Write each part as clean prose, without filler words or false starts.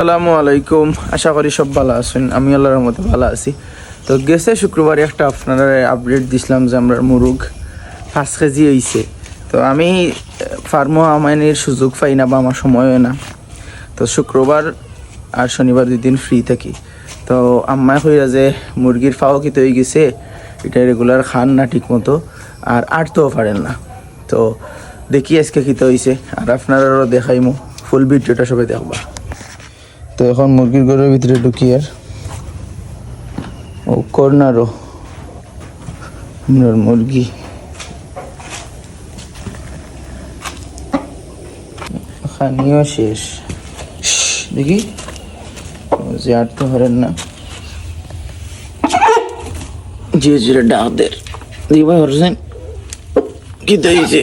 আসসালামু আলাইকুম। আশা করি সব ভালো আছেন। আমি আল্লাহর রহমতে ভালো আছি। তো গেছে শুক্রবারে একটা আপনারা আপডেট দিছিলাম যে আমরা মুরগ 5 কেজি হয়েছে। তো আমি ফার্মো আমাইনের সুযোগ পাই না বা আমার সময় হয় না। তো শুক্রবার আর শনিবার 2 দিন ফ্রি থাকি। তো আম্মায় কইরা যে মুরগির ফাও কিতে হয়ে গেছে, এটা রেগুলার খান না ঠিক মতো আর আটতেও পারেন না। তো দেখি আজকে কিতে হয়েছে আর আপনারাও দেখাইমু। ফুল ভিডিওটা সবাই দেখবা। তো এখন মুরগির ঘরের ভিতরে ঢুকি আর ও কর্নারও মুরগি খানিও শেষ। দেখি যে আর তো হরেন না যে জিরে ডাক দের দেখি ভাই হরছেন কি দিয়েছে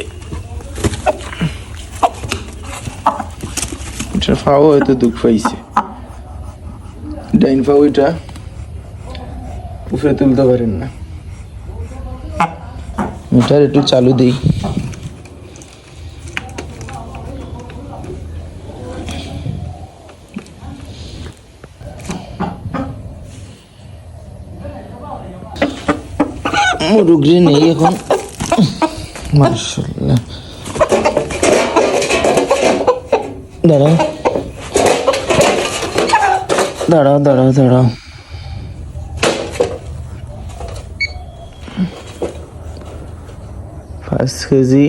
এটা ফাও হয়তো দুঃখ পাইছে। ডাইন ফাও এটা উপরে তুলতে পারেন না। মিটার একটু চালু দিই। মুরগি নেই এখন। মাশাআল্লাহ। দাঁড়াও দাঁড়াও দাঁড়াও দাঁড়াও। 5 কেজি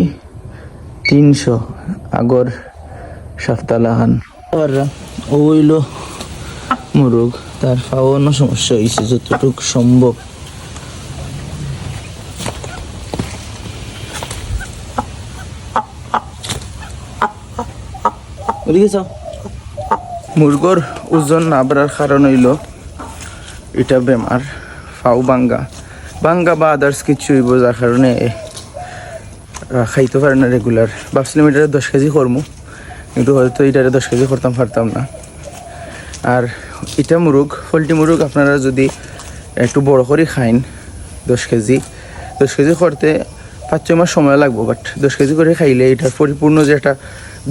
300 আগর সপ্তাহান ও হইল মুরগ। তার খাওয়ানো সমস্যা হয়েছে যতটুকু সম্ভব। মুরগর ওজন না বাড়ার কারণ হইল এটা বেমার ফাও বাঙ্গা বা আদার্স কিছু হইব, যার কারণে খাইতে পারে না রেগুলার। ভাবছিলাম এটারে 10 কেজি করবো, কিন্তু হয়তো এটারে 10 কেজি করতাম পারতাম না। আর এটা মুরগ পোলট্রি মুরগ আপনারা যদি একটু বড় করে খাইন 10 কেজি করতে 5-6 মাস সময় লাগবো। বাট 10 কেজি করে খাইলে এটার পরিপূর্ণ যে একটা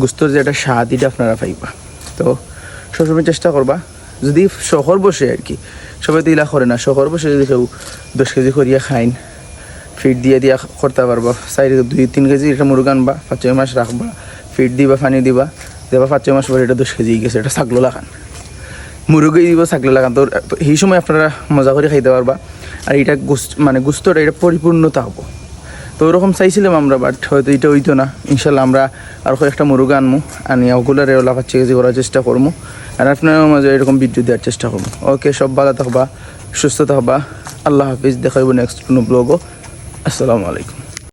গুস্তর যে একটা স্বাদ এটা আপনারা পাইবা। তো সবসময় চেষ্টা করবা যদি শহর বসে আর কি, সবাই তো ইলা করে না, শহর বসে যদি কেউ 10 কেজি করিয়া খাইন ফিড দিয়ে করতে পারবা। 2-3 কেজি একটা মুরগ আনবা, 5-6 মাস রাখবা, ফিড দিবা, পানি দিবা, দেবা 5-6 মাস পরে এটা 10 কেজি গেছে। এটা ছাগলো লাগান, মুরগি দিব, ছাগলো লাগান। তো এই সময় আপনারা মজা করে খাইতে পারবা। আর এটা গুস্তটা এটা পরিপূর্ণতা হবো। তো ওরকম চাইছিলাম আমরা, বাট হয়তো এটা হইতো না। ইনশাল্লাহ আমরা আর কয়েকটা মুরগি আনবো, আনি ওগুলারে ওলা 5 কেজি করার চেষ্টা করবো। আর আপনার মাঝে এরকম ভিডিও দেওয়ার চেষ্টা করবো। ওকে, সব ভালো থাকবা, সুস্থ থাকবা। আল্লাহ হাফিজ। দেখাইব নেক্সট কোনো ব্লগও। আসসালামু আলাইকুম।